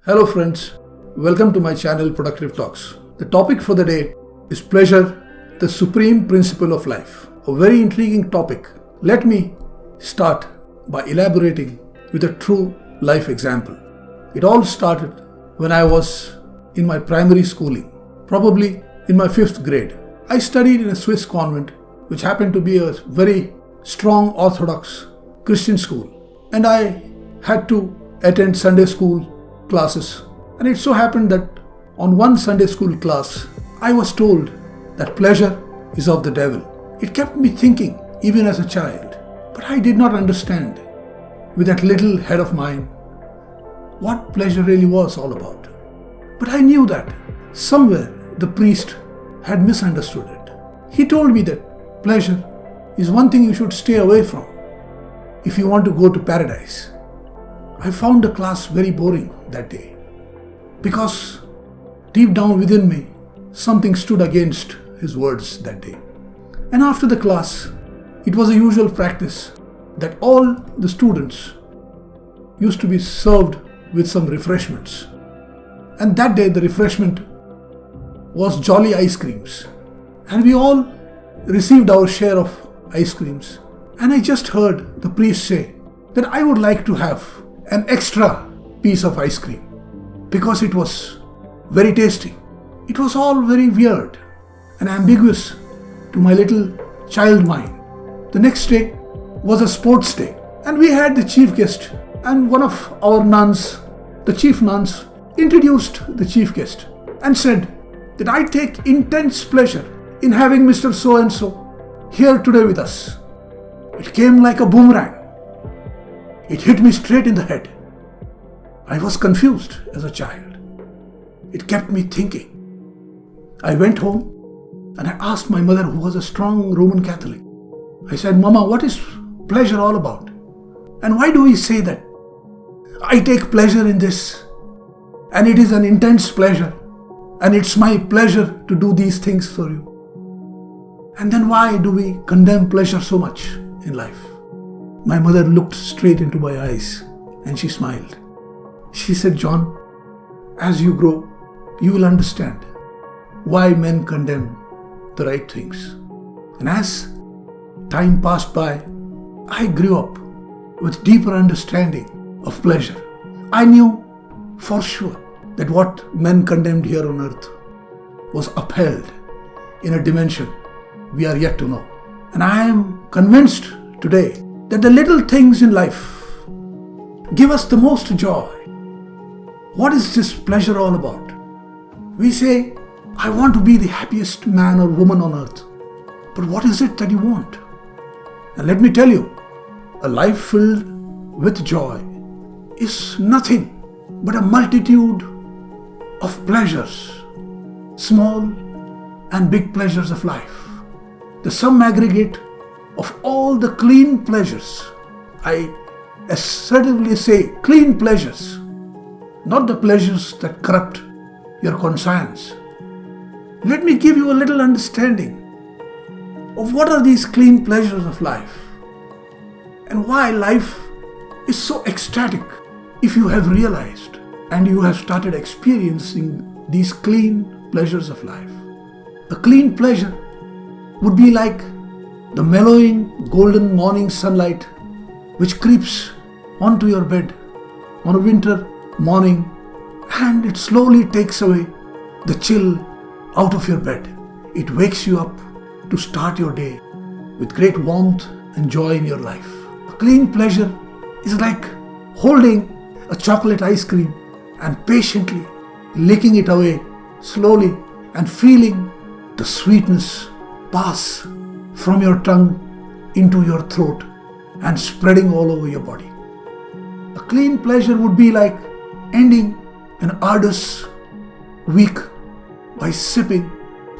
Hello friends, welcome to my channel Productive Talks. The topic for the day is pleasure, the supreme principle of life. A very intriguing topic. Let me start by elaborating with a true life example. It all started when I was in my primary schooling, probably in my 5th grade. I studied in a Swiss convent which happened to be a very strong Orthodox Christian school, and I had to attend Sunday school classes, and it so happened that on one Sunday school class I was told that pleasure is of the devil. It kept me thinking even as a child, but I did not understand with that little head of mine what pleasure really was all about. But I knew that somewhere the priest had misunderstood it. He told me that pleasure is one thing you should stay away from if you want to go to paradise. I found the class very boring that day because deep down within me something stood against his words that day. And after the class, it was a usual practice that all the students used to be served with some refreshments. And that day the refreshment was jolly ice creams. And we all received our share of ice creams. And I just heard the priest say that I would like to have an extra piece of ice cream because it was very tasty. It was all very weird and ambiguous to my little child mind. The next day was a sports day, and we had the chief guest, and one of our nuns, the chief nuns, introduced the chief guest and said that I take intense pleasure in having Mr. So-and-so here today with us. It came like a boomerang. It hit me straight in the head. I was confused as a child. It kept me thinking. I went home and I asked my mother, who was a strong Roman Catholic. I said, Mama, what is pleasure all about? And why do we say that I take pleasure in this and it is an intense pleasure and it's my pleasure to do these things for you? And then why do we condemn pleasure so much in life? My mother looked straight into my eyes and she smiled. She said, John, as you grow, you will understand why men condemn the right things. And as time passed by, I grew up with deeper understanding of pleasure. I knew for sure that what men condemned here on earth was upheld in a dimension we are yet to know. And I am convinced today that the little things in life give us the most joy. What is this pleasure all about? We say, I want to be the happiest man or woman on earth. But what is it that you want? And let me tell you, a life filled with joy is nothing but a multitude of pleasures, small and big pleasures of life. The sum aggregate of all the clean pleasures. I assertively say clean pleasures, not the pleasures that corrupt your conscience. Let me give you a little understanding of what are these clean pleasures of life and why life is so ecstatic if you have realized and you have started experiencing these clean pleasures of life. A clean pleasure would be like the mellowing golden morning sunlight which creeps onto your bed on a winter morning, and it slowly takes away the chill out of your bed. It wakes you up to start your day with great warmth and joy in your life. A clean pleasure is like holding a chocolate ice cream and patiently licking it away slowly and feeling the sweetness pass from your tongue into your throat and spreading all over your body. A clean pleasure would be like ending an arduous week by sipping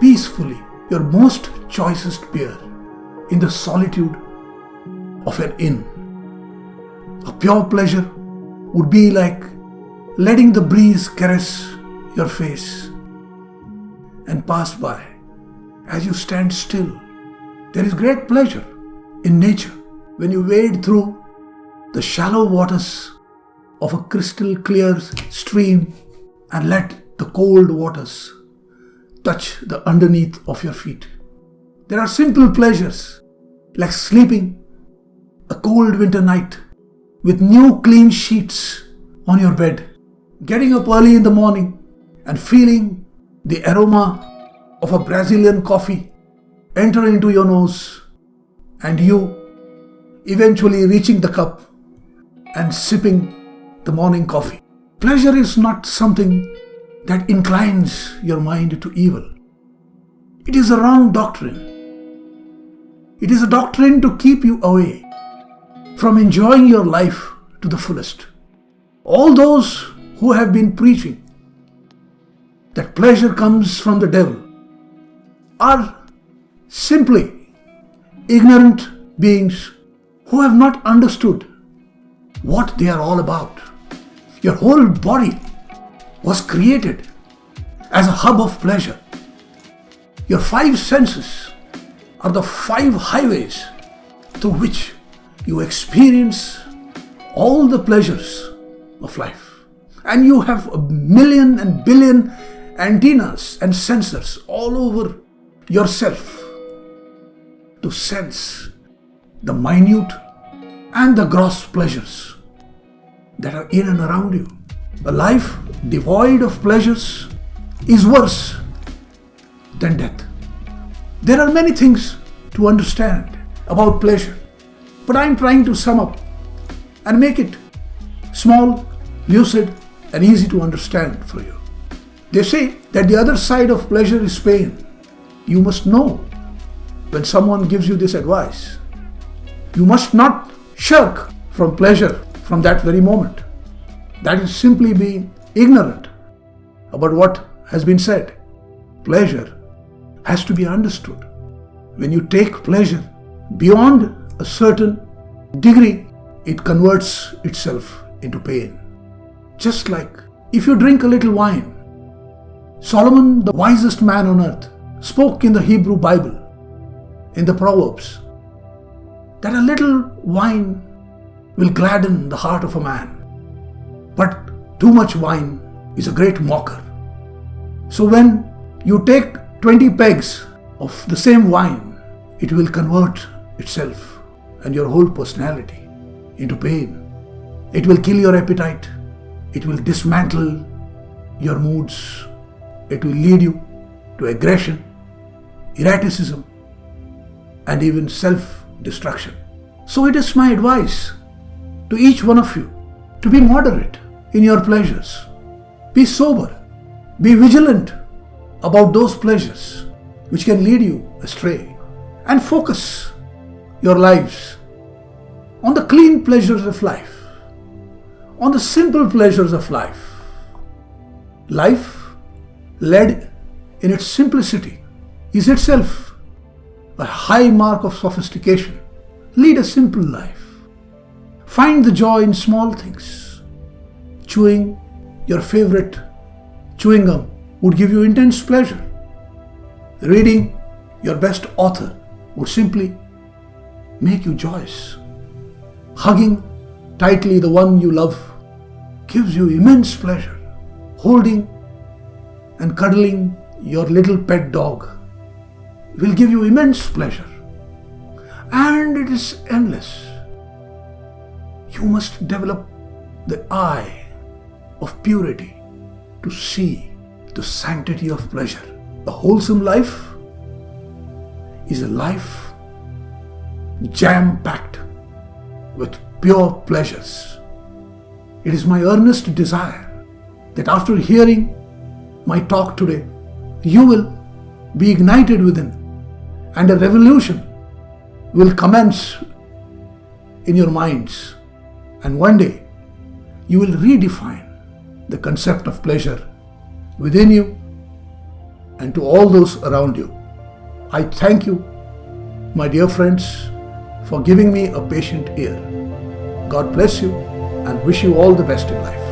peacefully your most choicest beer in the solitude of an inn. A pure pleasure would be like letting the breeze caress your face and pass by as you stand still. There is great pleasure in nature when you wade through the shallow waters of a crystal clear stream and let the cold waters touch the underneath of your feet. There are simple pleasures like sleeping a cold winter night with new clean sheets on your bed, getting up early in the morning and feeling the aroma of a Brazilian coffee enter into your nose, and you eventually reaching the cup and sipping the morning coffee. Pleasure is not something that inclines your mind to evil. It is a wrong doctrine. It is a doctrine to keep you away from enjoying your life to the fullest. All those who have been preaching that pleasure comes from the devil are simply ignorant beings who have not understood what they are all about. Your whole body was created as a hub of pleasure. Your 5 senses are the 5 highways through which you experience all the pleasures of life. And you have a million and billion antennas and sensors all over yourself to sense the minute and the gross pleasures that are in and around you. A life devoid of pleasures is worse than death. There are many things to understand about pleasure, but I am trying to sum up and make it small, lucid, and easy to understand for you. They say that the other side of pleasure is pain. You must know when someone gives you this advice. You must not shirk from pleasure from that very moment. That is simply being ignorant about what has been said. Pleasure has to be understood. When you take pleasure beyond a certain degree, it converts itself into pain. Just like if you drink a little wine. Solomon, the wisest man on earth, spoke in the Hebrew Bible, in the Proverbs, that a little wine will gladden the heart of a man, but too much wine is a great mocker. So when you take 20 pegs of the same wine, it will convert itself and your whole personality into pain. It will kill your appetite. It will dismantle your moods. It will lead you to aggression, erraticism, and even self-destruction. So it is my advice to each one of you to be moderate in your pleasures. Be sober. Be vigilant about those pleasures which can lead you astray, and focus your lives on the clean pleasures of life, on the simple pleasures of life. Life led in its simplicity is itself a high mark of sophistication. Lead a simple life. Find the joy in small things. Chewing your favorite chewing gum would give you intense pleasure. Reading your best author would simply make you joyous. Hugging tightly the one you love gives you immense pleasure. Holding and cuddling your little pet dog will give you immense pleasure. And it is endless. You must develop the eye of purity to see the sanctity of pleasure. A wholesome life is a life jam-packed with pure pleasures. It is my earnest desire that after hearing my talk today, you will be ignited within, and a revolution will commence in your minds, and one day you will redefine the concept of pleasure within you and to all those around you. I thank you, my dear friends, for giving me a patient ear. God bless you and wish you all the best in life.